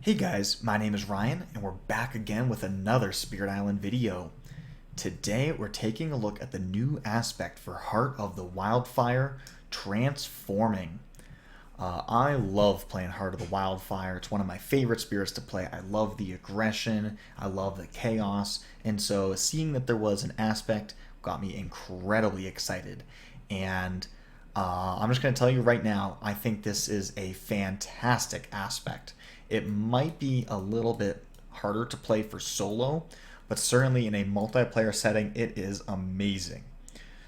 Hey guys, my name is Ryan, and we're back again with another Spirit Island video. Today we're taking a look at the new aspect for Heart of the Wildfire, Transforming. I love playing Heart of the Wildfire. It's one of my favorite spirits to play. I love the aggression, I love the chaos, and so seeing that there was an aspect got me incredibly excited. And I'm just going to tell you right now, I think this is a fantastic aspect. It might be a little bit harder to play for solo, but certainly in a multiplayer setting, it is amazing.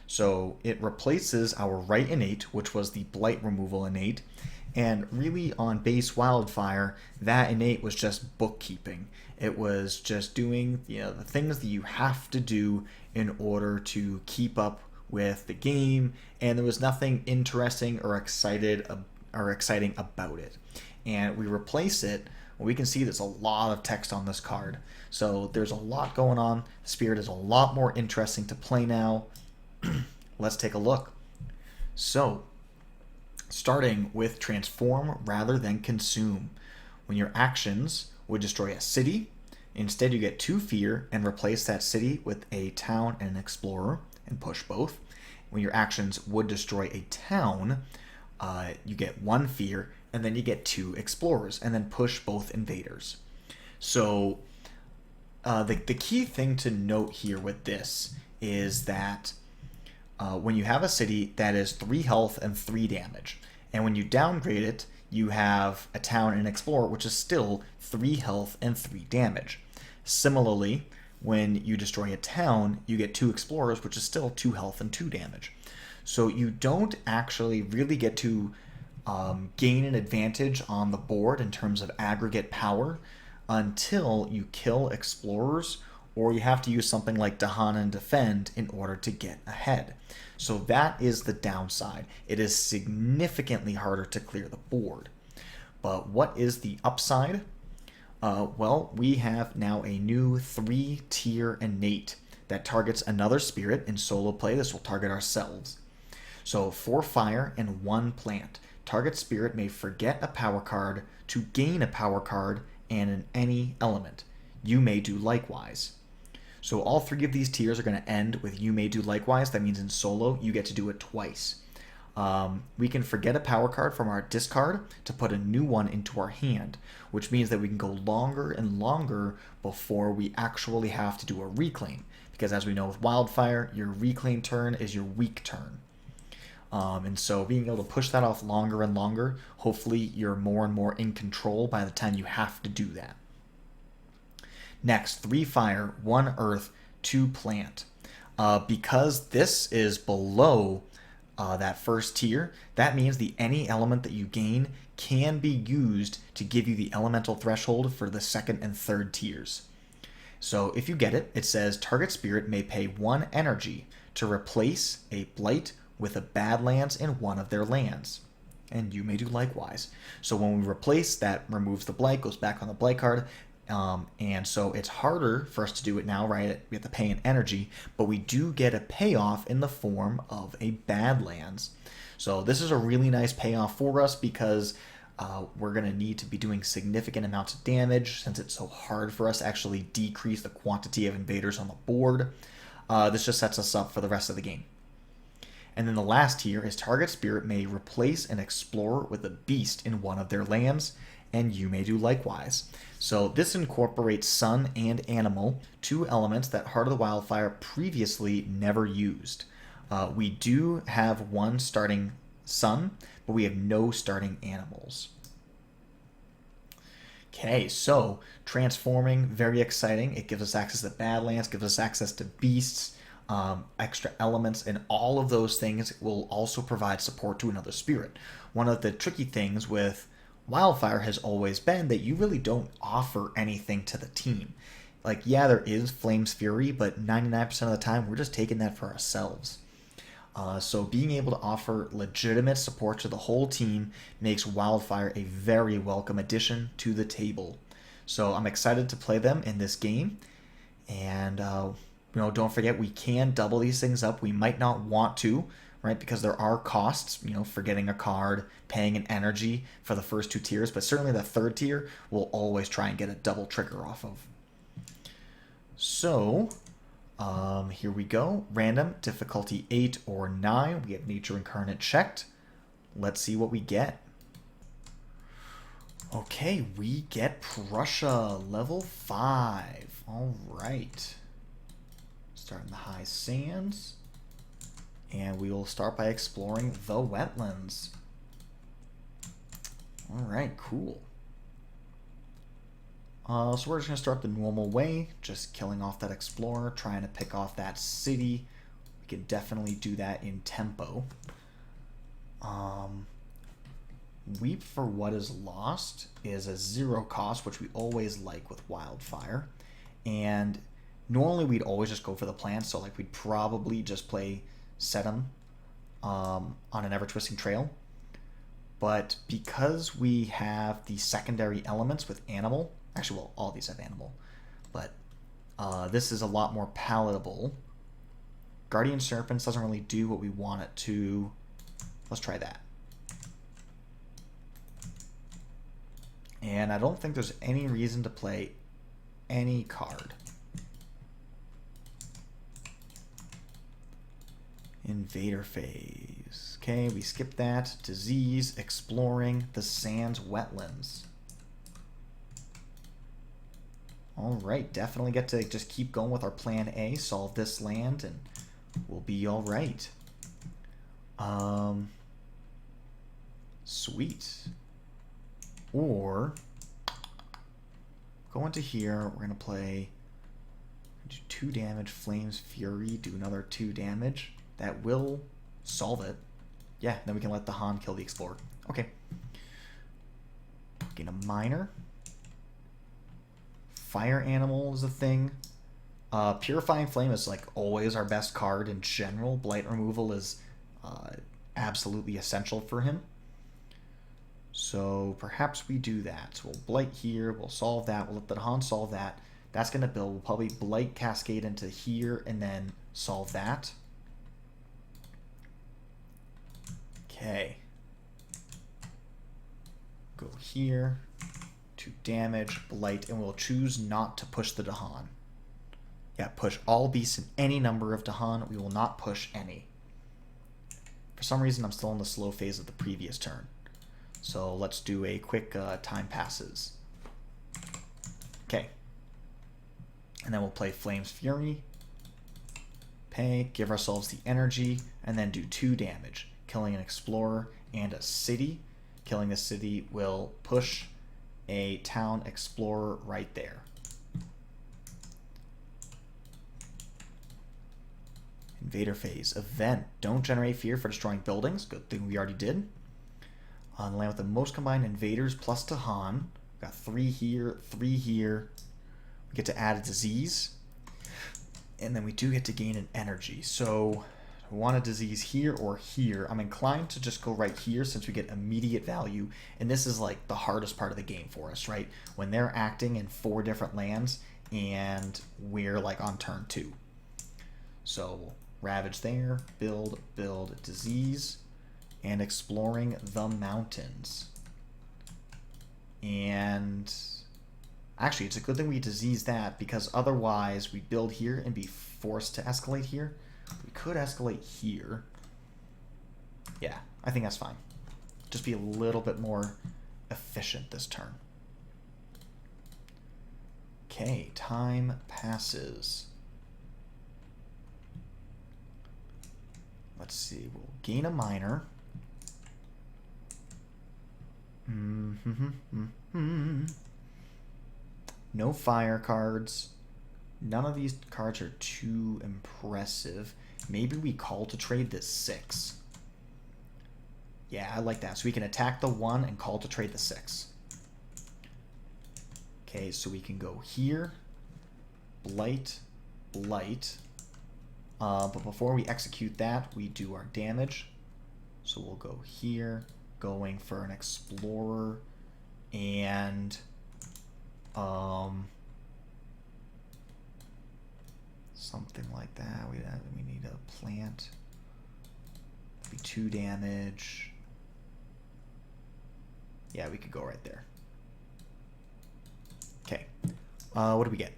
So it replaces our right innate, which was the blight removal innate, and really on base Wildfire, that innate was just bookkeeping. It was just doing the things that you have to do in order to keep up with the game, and there was nothing interesting or exciting about it. And we replace it. We can see there's a lot of text on this card, so there's a lot going on. Spirit is a lot more interesting to play now. Let's take a look. So, starting with transform rather than consume. When your actions would destroy a city, instead you get 2 fear and replace that city with a town and an explorer and push both. When your actions would destroy a town, you get 1 fear and then you get 2 explorers and then push both invaders. So the key thing to note here with this is that when you have a city that is 3 health and 3 damage, and when you downgrade it, you have a town and an explorer, which is still 3 health and 3 damage. Similarly, when you destroy a town, you get 2 explorers, which is still 2 health and 2 damage. So you don't actually really get to gain an advantage on the board in terms of aggregate power until you kill explorers, or you have to use something like Dahan and Defend in order to get ahead. So that is the downside. It is significantly harder to clear the board. But what is the upside? Well, we have now a new 3-tier innate that targets another spirit. In solo play, this will target ourselves. So 4 fire and 1 plant. Target spirit may forget a power card to gain a power card and in any element. You may do likewise. So all 3 of these tiers are going to end with you may do likewise. That means in solo, you get to do it twice. We can forget a power card from our discard to put a new one into our hand, which means that we can go longer and longer before we actually have to do a reclaim. Because as we know with Wildfire, your reclaim turn is your weak turn. And so being able to push that off longer and longer, hopefully you're more and more in control by the time you have to do that. Next, 3 fire, 1 earth, 2 plant. Because this is below that first tier, that means the any element that you gain can be used to give you the elemental threshold for the 2nd and 3rd tiers. So if you get it, it says target spirit may pay 1 energy to replace a blight with a Badlands in one of their lands. And you may do likewise. So when we replace, that removes the blight, goes back on the blight card. And so it's harder for us to do it now, right? We have to pay an energy, but we do get a payoff in the form of a Badlands. So this is a really nice payoff for us because we're going to need to be doing significant amounts of damage since it's so hard for us to actually decrease the quantity of invaders on the board. This just sets us up for the rest of the game. And then the last tier is target spirit may replace an explorer with a beast in one of their lands, and you may do likewise. So this incorporates sun and animal, 2 elements that Heart of the Wildfire previously never used. We do have 1 starting sun, but we have no starting animals. Okay, so transforming, very exciting. It gives us access to Badlands, gives us access to beasts, extra elements, and all of those things will also provide support to another spirit. One of the tricky things with Wildfire has always been that you really don't offer anything to the team. Like, yeah, there is Flame's Fury, but 99% of the time we're just taking that for ourselves. So being able to offer legitimate support to the whole team makes Wildfire a very welcome addition to the table. So I'm excited to play them in this game, and don't forget we can double these things up. We might not want to, right? Because there are costs, for getting a card, paying an energy for the first 2 tiers, but certainly the 3rd tier we'll always try and get a double trigger off of. So, here we go. Random, difficulty 8 or 9. We have Nature Incarnate checked. Let's see what we get. Okay, we get Prussia, level 5. All right. Starting the high sands. And we will start by exploring the wetlands. All right, cool. So we're just going to start the normal way, just killing off that explorer, trying to pick off that city. We can definitely do that in tempo. Weep for what is lost is a 0 cost, which we always like with Wildfire. And normally we'd always just go for the plants, so like we'd probably just play Sedum on an Ever-Twisting Trail. But because we have the secondary elements with Animal, actually, well, all these have Animal, but this is a lot more palatable. Guardian Serpents doesn't really do what we want it to. Let's try that. And I don't think there's any reason to play any card. Invader phase. Okay, we skip that. Disease, exploring the sands, wetlands. All right, definitely get to just keep going with our plan A, solve this land, and we'll be all right. Sweet. Or go into here. We're gonna play. Do 2 damage. Flames Fury. Do another 2 damage. That will solve it. Yeah. Then we can let the Han kill the Explorer. Okay. Gain a Miner. Fire Animal is a thing. Purifying Flame is like always our best card in general. Blight removal is absolutely essential for him. So perhaps we do that. So we'll Blight here. We'll solve that. We'll let the Han solve that. That's going to build. We'll probably Blight Cascade into here and then solve that. Okay. Go here. 2 damage. Blight. And we'll choose not to push the Dahan. Yeah, push all beasts in any number of Dahan. We will not push any. For some reason, I'm still in the slow phase of the previous turn. So let's do a quick time passes. Okay. And then we'll play Flames Fury. Pay, give ourselves the energy, and then do 2 damage. Killing an Explorer and a city. Killing the city will push a town Explorer right there. Invader phase. Event. Don't generate fear for destroying buildings. Good thing we already did. On the land with the most combined invaders plus Dahan. Got 3 here, 3 here. We get to add a disease. And then we do get to gain an energy. So we want a disease here or here. I'm inclined to just go right here since we get immediate value. And this is like the hardest part of the game for us, right? When they're acting in 4 different lands and we're like on turn 2. So we'll Ravage there, build, disease, and exploring the mountains. And actually, it's a good thing we disease that because otherwise we build here and be forced to escalate here. We could escalate here. Yeah, I think that's fine. Just be a little bit more efficient this turn. Okay, time passes. Let's see, we'll gain a miner. No fire cards. None of these cards are too impressive. Maybe we call to trade this 6. Yeah, I like that. So we can attack the 1 and call to trade the 6. Okay, so we can go here. Blight. But before we execute that, we do our damage. So we'll go here, going for an Explorer, and something like that. We need a plant. be 2 damage. Yeah, we could go right there. Okay. What do we get?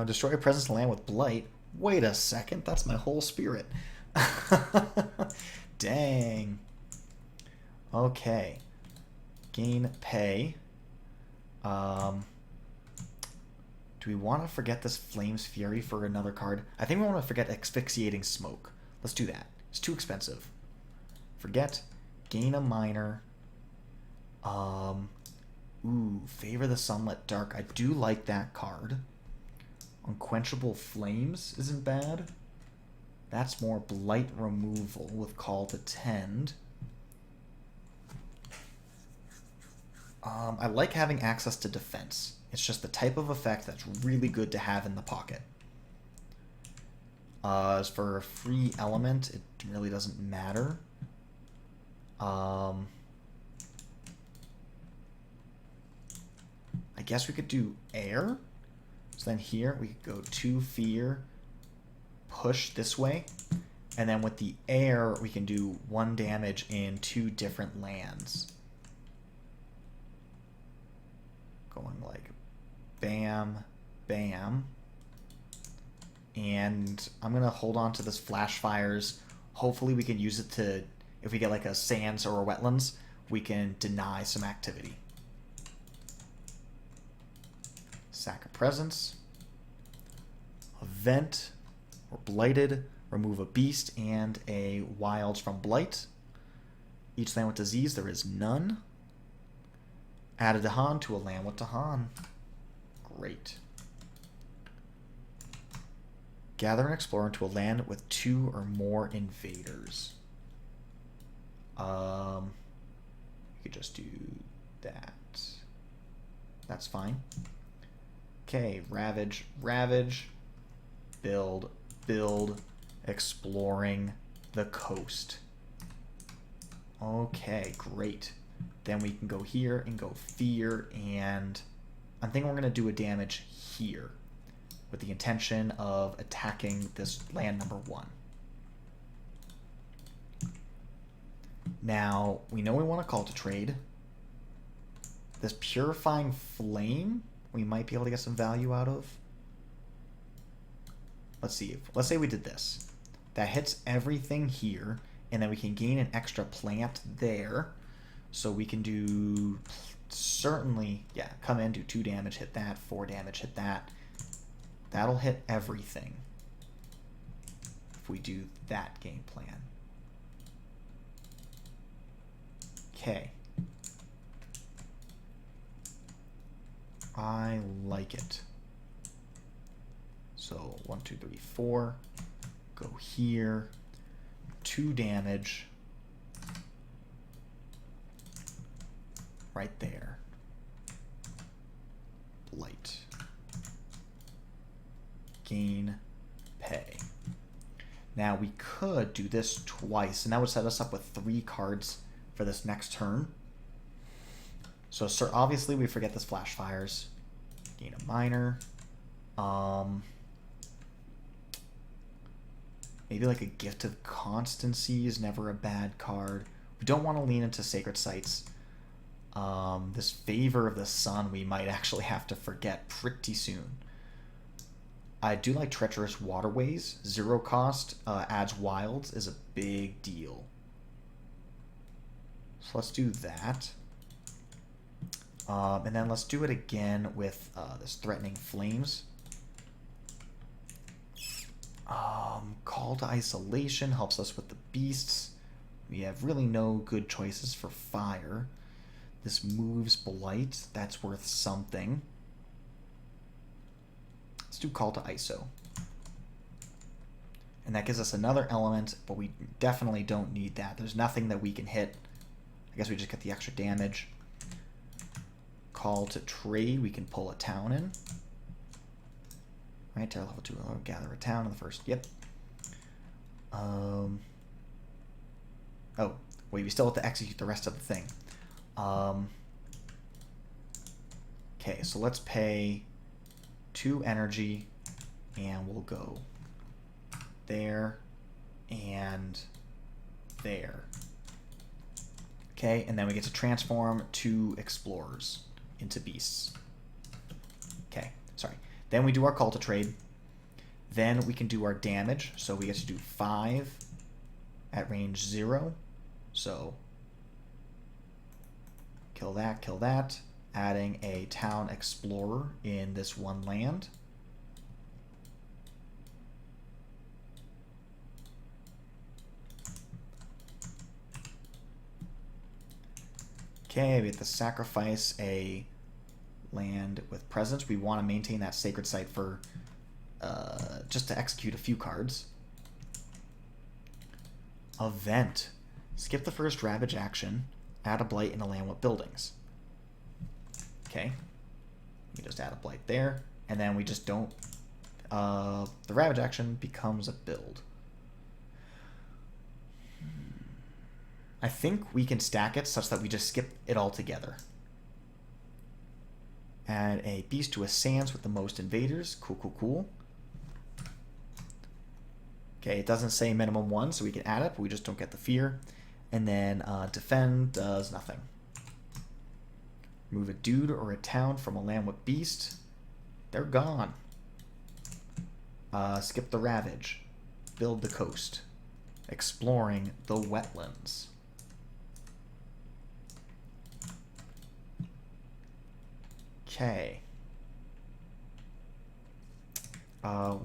Destroy a presence in land with blight. Wait a second, that's my whole spirit. Dang. Okay. Gain pay. Do we want to forget this Flame's Fury for another card? I think we want to forget Asphyxiating Smoke. Let's do that. It's too expensive. Forget. Gain a minor. Ooh, Favor the Sunlit Dark. I do like that card. Unquenchable Flames isn't bad. That's more blight removal with Call to Tend. I like having access to defense. It's just the type of effect that's really good to have in the pocket. As for a free element, it really doesn't matter. I guess we could do air. So then here we could go 2 fear, push this way, and then with the air we can do 1 damage in 2 different lands. Going like bam, bam. And I'm going to hold on to this Flash Fires. Hopefully we can use it to, if we get like a sands or a wetlands, we can deny some activity. Sack a presence. Event or blighted. Remove a beast and a wilds from blight. Each land with disease, there is none. Add a Dahan to a land with Dahan. Great. Gather and explore into a land with 2 or more invaders. You could just do that. That's fine. Okay, ravage, ravage. Build, build, exploring the coast. Okay, great. Then we can go here and go fear, and I'm thinking we're going to do a damage here with the intention of attacking this land number 1. Now, we know we want to call to trade. This Purifying Flame, we might be able to get some value out of. Let's see. Let's say we did this. That hits everything here, and then we can gain an extra plant there. So we can do, certainly, yeah, come in, do 2 damage, hit that, 4 damage, hit that. That'll hit everything if we do that game plan. Okay. I like it. So 1, 2, 3, 4. Go here. 2 damage. Right there. Blight. Gain pay. Now we could do this twice, and that would set us up with 3 cards for this next turn. So obviously we forget this Flash Fires. Gain a minor. Maybe like a Gift of Constancy is never a bad card. We don't want to lean into Sacred Sites. This Favor of the Sun we might actually have to forget pretty soon. I do like Treacherous Waterways. 0 cost, adds wilds, is a big deal. So let's do that. And then let's do it again with this Threatening Flames. Call to Isolation helps us with the beasts. We have really no good choices for fire. This moves Blight. That's worth something. Let's do Call to ISO. And that gives us another element, but we definitely don't need that. There's nothing that we can hit. I guess we just get the extra damage. Call to Trade. We can pull a town in. Right, Terra level 2. I'll gather a town in the first. Yep. Oh, wait, we still have to execute the rest of the thing. Okay, so let's pay 2 energy, and we'll go there, and there. Okay, and then we get to transform 2 explorers into beasts. Okay, sorry. Then we do our call to trade. Then we can do our damage. So we get to do 5 at range 0. So kill that. Adding a town explorer in this one land. Okay, we have to sacrifice a land with presence. We want to maintain that sacred site for just to execute a few cards. Event. Skip the first Ravage action. Add a blight in a land with buildings. Okay. We just add a blight there. And then we just don't... the Ravage action becomes a build. I think we can stack it such that we just skip it all together. Add a beast to a sands with the most invaders. Cool. Okay, it doesn't say minimum 1, so we can add it, but we just don't get the fear. And then defend does nothing. Remove a dude or a town from a land with beast. They're gone. Skip the Ravage. Build the coast. Exploring the wetlands. Okay.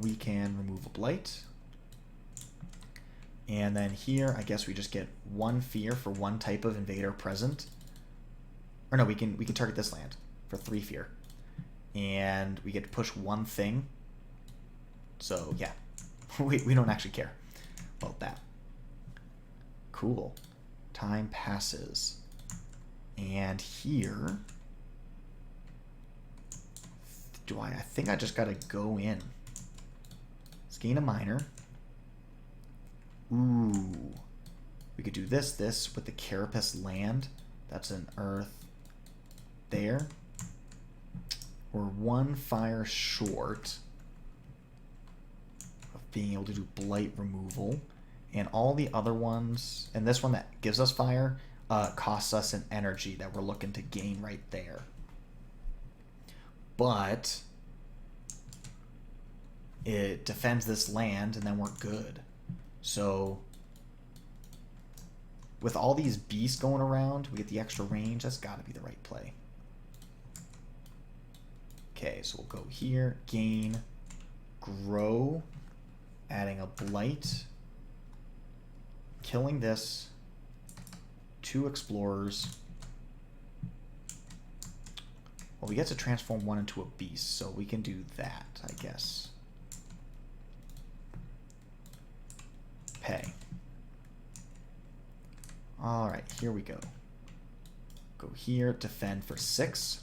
We can remove a blight. And then here, I guess we just get 1 fear for 1 type of invader present. Or no, we can target this land for 3 fear. And we get to push 1 thing. So yeah, we don't actually care about that. Cool. Time passes. And here, I think I just gotta go in. Let's gain a minor. Ooh. We could do this with the Carapace land. That's an earth there. We're 1 fire short of being able to do blight removal. And all the other ones, and this one that gives us fire, costs us an energy that we're looking to gain right there. But it defends this land, and then we're good. So with all these beasts going around, we get the extra range. That's got to be the right play. Okay, so we'll go here, gain, grow, adding a blight, killing this, 2 explorers. Well, we get to transform 1 into a beast, so we can do that, I guess. Pay. Alright, here we go. Go here, defend for 6.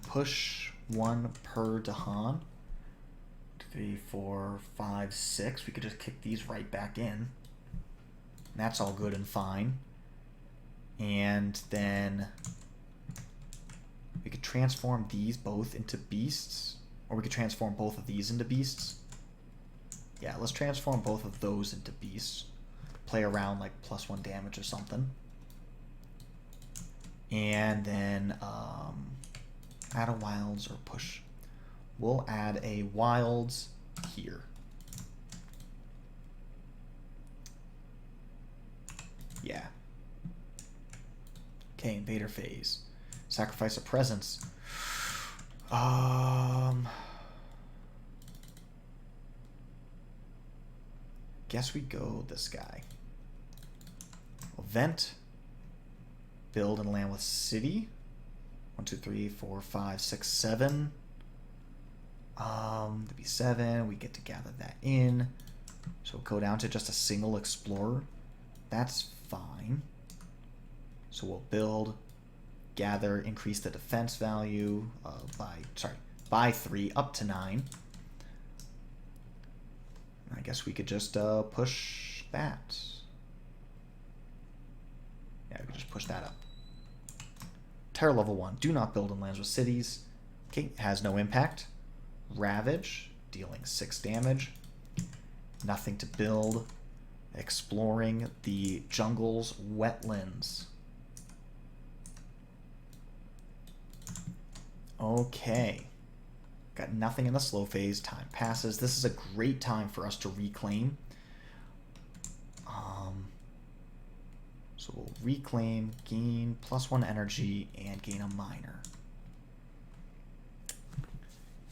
Push 1 per Dahan. 3, 4, 5, 6. We could just kick these right back in. That's all good and fine. And then we could transform these both into beasts. Or we could transform both of these into beasts. Yeah, let's transform both of those into beasts. Play around like +1 damage or something. And then add a wilds or push. We'll add a wilds here. Yeah. Okay, invader phase. Sacrifice a presence. Guess we go this guy. Event. Build and land with city. 1, 2, 3, 4, 5, 6, 7. To be 7, we get to gather that in. So we'll go down to just a single explorer. That's fine. So we'll build, gather, increase the defense value by 3 up to 9. I guess we could just push that. Yeah, we could just push that up. Terror level 1. Do not build in lands with cities. Okay, has no impact. Ravage, dealing 6 damage. Nothing to build. Exploring the jungle's wetlands. Okay. Got nothing in the slow phase. Time passes. This is a great time for us to reclaim. So we'll reclaim, gain +1 energy, and gain a miner.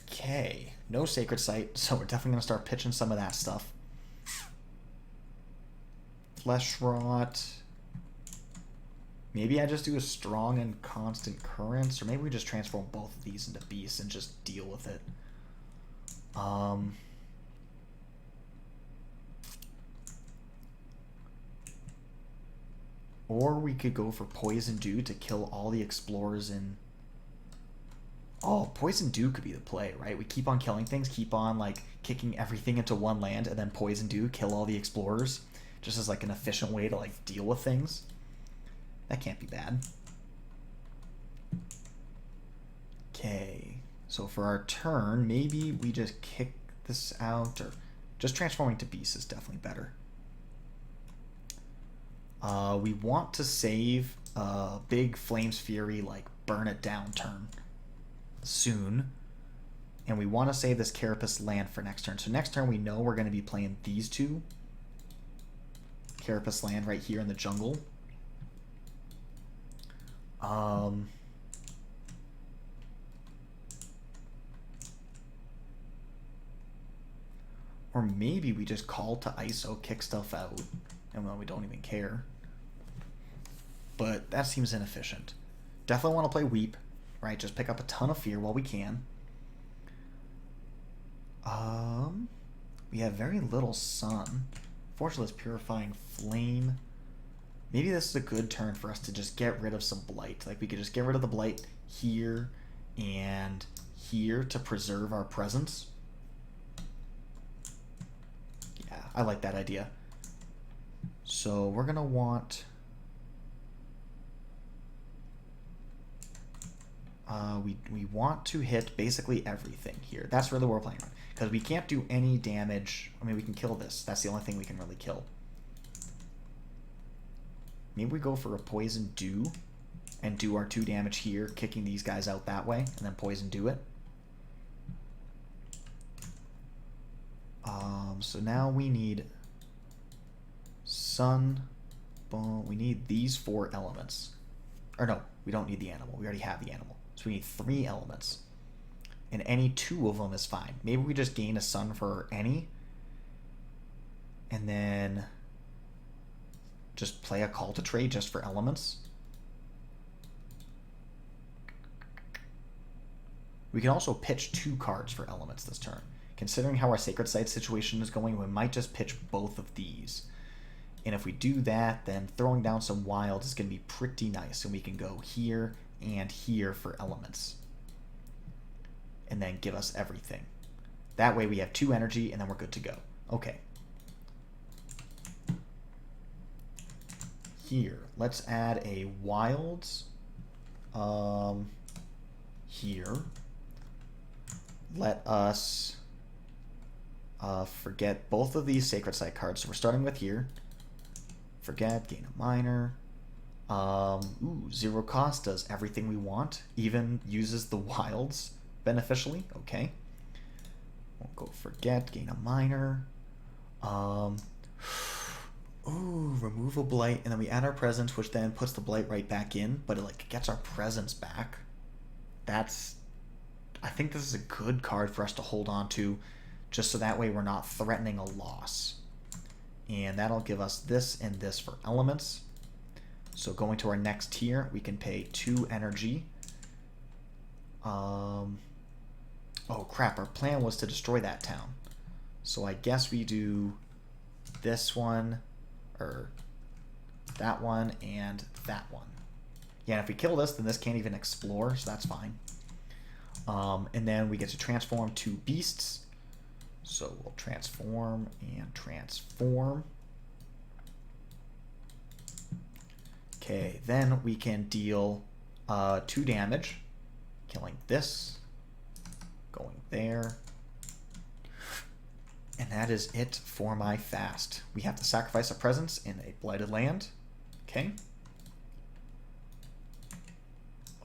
Okay. No sacred site, so we're definitely going to start pitching some of that stuff. Flesh rot. Maybe I just do a strong and constant currents, or maybe we just transform both of these into beasts and just deal with it. Or we could go for Poison Dew to kill all the explorers in... Oh, Poison Dew could be the play, right? We keep on killing things, keep on like kicking everything into one land, and then Poison Dew, kill all the explorers, just as like an efficient way to like deal with things. That can't be bad. Okay, so for our turn, maybe we just kick this out, or just transforming to beast is definitely better. We want to save a big Flames Fury, like burn it down turn soon. And we want to save this Carapace land for next turn. So next turn we know we're going to be playing these two. Carapace land right here in the jungle. Or maybe we just call to ISO, kick stuff out, and well, we don't even care. But that seems inefficient. Definitely want to play Weep, right? Just pick up a ton of fear while we can. We have very little sun. Fortunately, it's Purifying Flame. Maybe this is a good turn for us to just get rid of some Blight. Like, we could just get rid of the Blight here and here to preserve our presence. Yeah, I like that idea. So we're going to want... we want to hit basically everything here. That's really what we're playing on. Because we can't do any damage. I mean, we can kill this. That's the only thing we can really kill. Maybe we go for a Poison Dew and do our 2 damage here, kicking these guys out that way, and then Poison Dew it. So now we need sun. Boom. We need these 4 elements. Or no, we don't need the animal. We already have the animal. So we need 3 elements. And any 2 of them is fine. Maybe we just gain a sun for any. And then just play a call to trade just for elements. We can also pitch 2 cards for elements this turn. Considering how our Sacred Site situation is going, we might just pitch both of these. And if we do that, then throwing down some wild is going to be pretty nice. And we can go here and here for elements. And then give us everything. That way we have 2 energy and then we're good to go. Okay. Here, let's add a wilds. Here. Let us forget both of these Sacred Site cards. So we're starting with here. Forget, gain a miner. Ooh, 0 cost does everything we want. Even uses the wilds beneficially. Okay. We'll go forget, gain a miner. Ooh, remove a blight, and then we add our presence, which then puts the blight right back in, but it like gets our presence back. I think this is a good card for us to hold on to, just so that way we're not threatening a loss. And that'll give us this and this for elements. So going to our next tier, we can pay 2 energy. Oh crap, our plan was to destroy that town. So I guess we do this one, or that one, and that one. Yeah, and if we kill this, then this can't even explore, so that's fine. And then we get to transform 2 beasts. So we'll transform and transform. Okay, then we can deal 2 damage, killing this, going there. And that is it for my fast. We have to sacrifice a presence in a blighted land. Okay.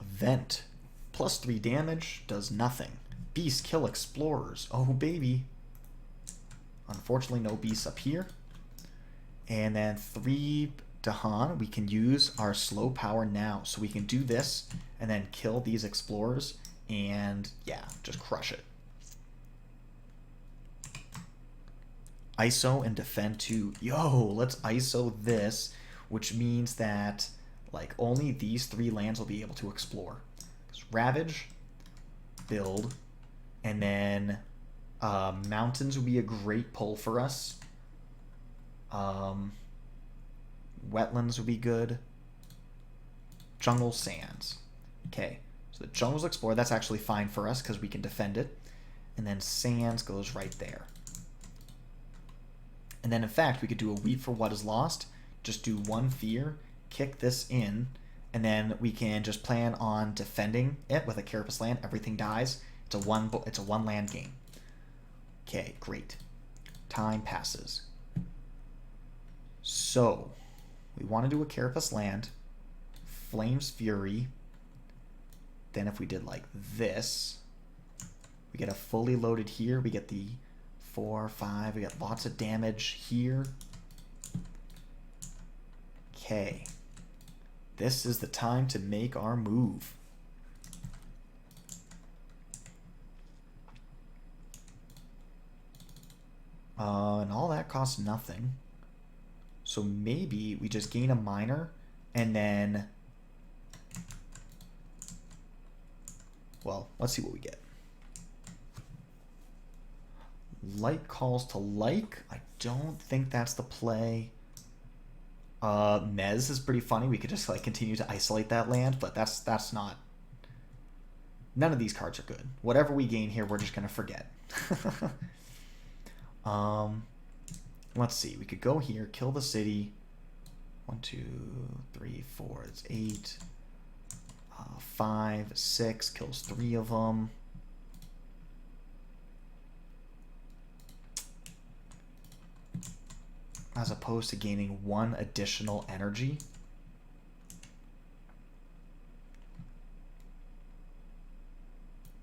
Event. +3 damage, does nothing. Beast, kill explorers. Oh, baby. Unfortunately, no beasts up here. And then 3 Dahan, we can use our slow power now. So we can do this and then kill these explorers and, yeah, just crush it. ISO and defend 2. Yo, let's ISO this, which means that like only these 3 lands will be able to explore. Ravage, build, and then mountains would be a great pull for us. Wetlands would be good. Jungle sands. Okay, so the jungle's explored. That's actually fine for us because we can defend it. And then sands goes right there. And then in fact, we could do a weep for what is lost. Just do 1 fear, kick this in, and then we can just plan on defending it with a Carapace land. Everything dies. It's a one land game. Okay, great. Time passes. So we want to do a Carapace land, Flame's Fury. Then if we did like this, we get a fully loaded here. We get the 4, 5. We got lots of damage here. Okay. This is the time to make our move. And all that costs nothing. So maybe we just gain a minor and then... Well, let's see what we get. Like calls to like. I don't think that's the play. Mez is pretty funny. We could just like continue to isolate that land, but that's not. None of these cards are good. Whatever we gain here, we're just gonna forget. Let's see. We could go here, kill the city. 1, 2, 3, 4. That's 8. 5, 6 kills 3 of them. As opposed to gaining 1 additional energy.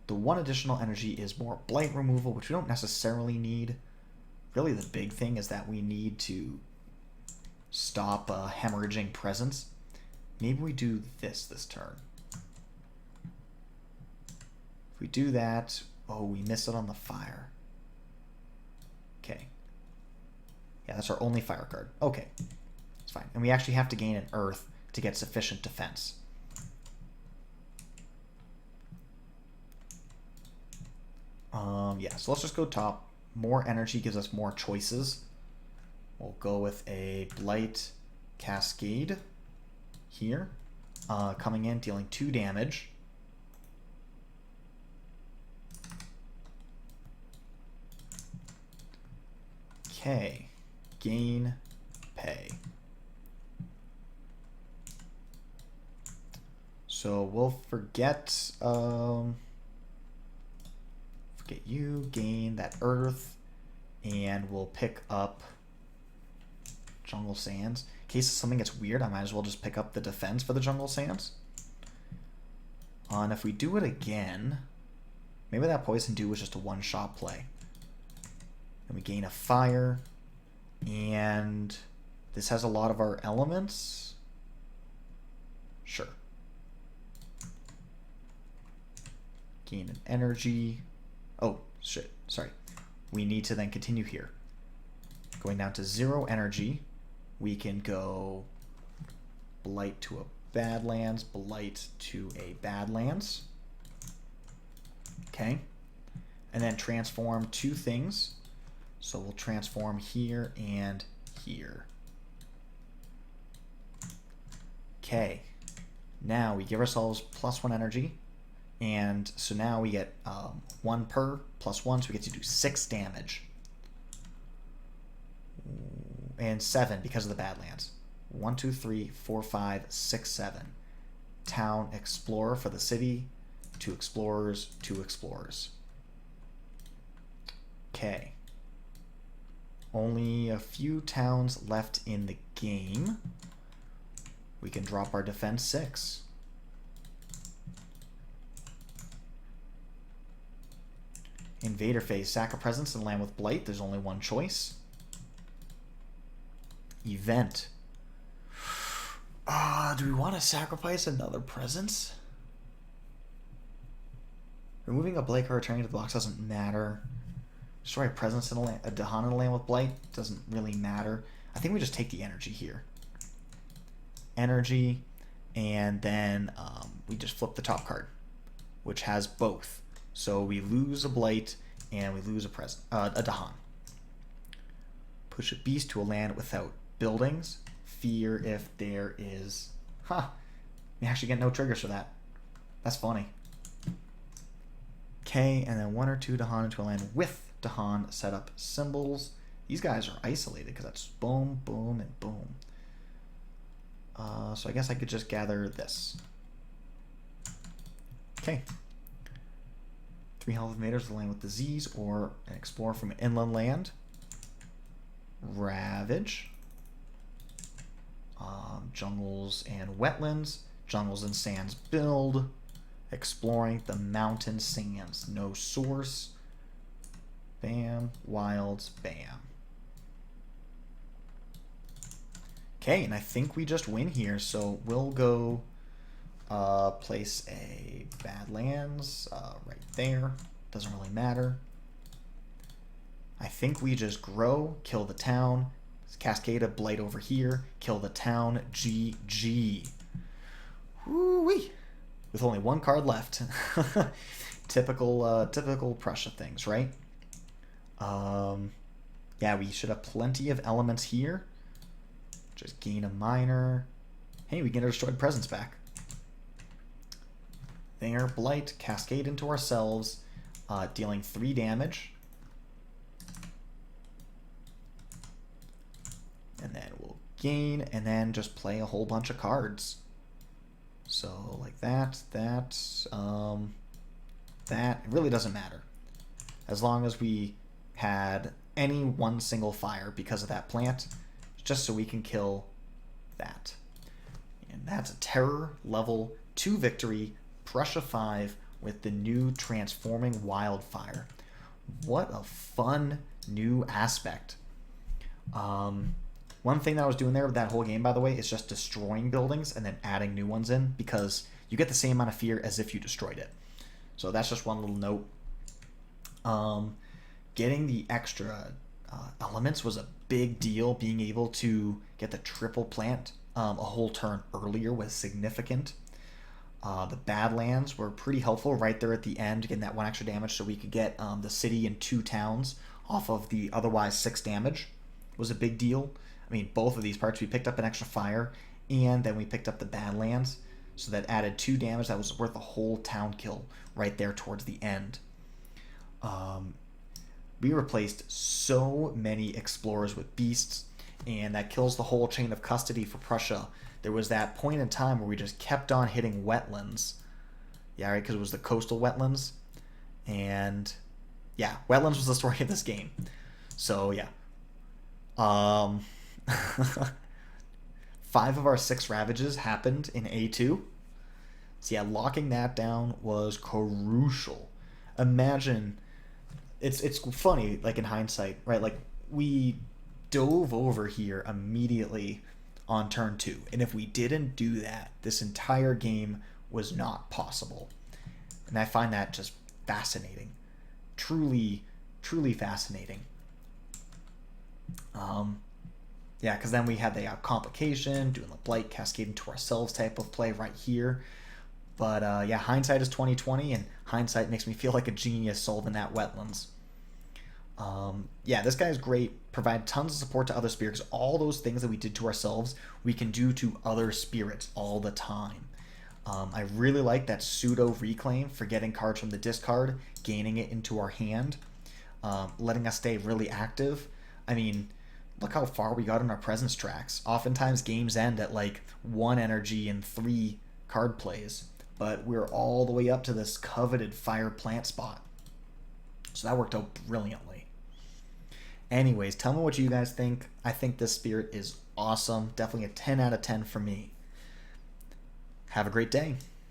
The 1 additional energy is more blight removal, which we don't necessarily need. Really the big thing is that we need to stop hemorrhaging presence. Maybe we do this turn. If we do that, oh, we miss it on the fire. Okay. Yeah, that's our only fire card. Okay, it's fine. And we actually have to gain an earth to get sufficient defense. Yeah, so let's just go top. More energy gives us more choices. We'll go with a Blight Cascade here. Coming in, dealing 2 damage. Okay. Gain, pay. So we'll forget you, gain that earth, and we'll pick up Jungle Sands. In case something gets weird, I might as well just pick up the defense for the Jungle Sands. And if we do it again, maybe that Poison Dew was just a one-shot play. Then we gain a fire. And this has a lot of our elements. Sure. Gain an energy. Oh, shit. Sorry. We need to then continue here. Going down to 0 energy. We can go Blight to a Badlands, Blight to a Badlands. Okay. And then transform 2 things. So we'll transform here and here. Okay. Now we give ourselves +1 energy. And so now we get 1 per +1, so we get to do 6 damage. And 7 because of the Badlands. 1, 2, 3, 4, 5, 6, 7. Town Explorer for the city. 2 explorers, 2 explorers. Okay. Only a few towns left in the game. We can drop our defense 6. Invader phase. Sack a presence and land with Blight. There's only one choice. Event. Do we want to sacrifice another presence? Removing a Blight card returning to the box doesn't matter. Destroy a presence in a Dahan in a land with Blight doesn't really matter. I think we just take the energy here. Energy, and then we just flip the top card, which has both. So we lose a Blight and we lose a Dahan. Push a beast to a land without buildings. Fear if there is... We actually get no triggers for that. That's funny. Okay, and then 1 or 2 Dahan into a land with Dahan set up symbols. These guys are isolated because that's boom, boom, and boom. So I guess I could just gather this. Okay. 3 health invaders to land with disease or an explorer from an inland land. Ravage. Jungles and wetlands. Jungles and sands build. Exploring the mountain sands. No source. Bam. Wilds. Bam. Okay, and I think we just win here, so we'll go place a Badlands right there. Doesn't really matter. I think we just grow, kill the town, cascade a Blight over here, kill the town, GG. Woo-wee! With only 1 card left. Typical Prussia things, right? Yeah, we should have plenty of elements here. Just gain a minor. Hey, we get our destroyed presence back. There, Blight, cascade into ourselves, dealing 3 damage. And then we'll gain, and then just play a whole bunch of cards. So, like that. It really doesn't matter. As long as we had any one single fire because of that plant, just so we can kill that. And that's a Terror level 2 victory, Prussia 5, with the new transforming Wildfire. What a fun new aspect. One thing that I was doing there with that whole game, by the way, is just destroying buildings and then adding new ones in, because you get the same amount of fear as if you destroyed it. So that's just one little note. Getting the extra elements was a big deal. Being able to get the triple plant a whole turn earlier was significant. The Badlands were pretty helpful right there at the end, getting that 1 extra damage so we could get the city and 2 towns off of the otherwise 6 damage was a big deal. I mean, both of these parts, we picked up an extra fire, and then we picked up the Badlands, so that added 2 damage. That was worth a whole town kill right there towards the end. We replaced so many explorers with beasts, and that kills the whole chain of custody for Prussia. There was that point in time where we just kept on hitting wetlands. Yeah, right, because it was the coastal wetlands. And yeah, wetlands was the story of this game. So yeah. 5 of our 6 ravages happened in A2. So yeah, locking that down was crucial. Imagine, it's funny, like in hindsight, right? Like we dove over here immediately on turn 2, and if we didn't do that, this entire game was not possible. And I find that just fascinating, truly fascinating. Yeah, because then we had the complication, doing the Blight, cascade into ourselves type of play right here. But yeah, hindsight is 20/20, and hindsight makes me feel like a genius solving that wetlands. Yeah, this guy is great. Provide tons of support to other spirits. All those things that we did to ourselves, we can do to other spirits all the time. I really like that pseudo reclaim for getting cards from the discard, gaining it into our hand, letting us stay really active. I mean, look how far we got in our presence tracks. Oftentimes games end at like 1 energy and 3 card plays, but we're all the way up to this coveted fire plant spot. So that worked out brilliantly. Anyways, tell me what you guys think. I think this spirit is awesome. Definitely a 10 out of 10 for me. Have a great day.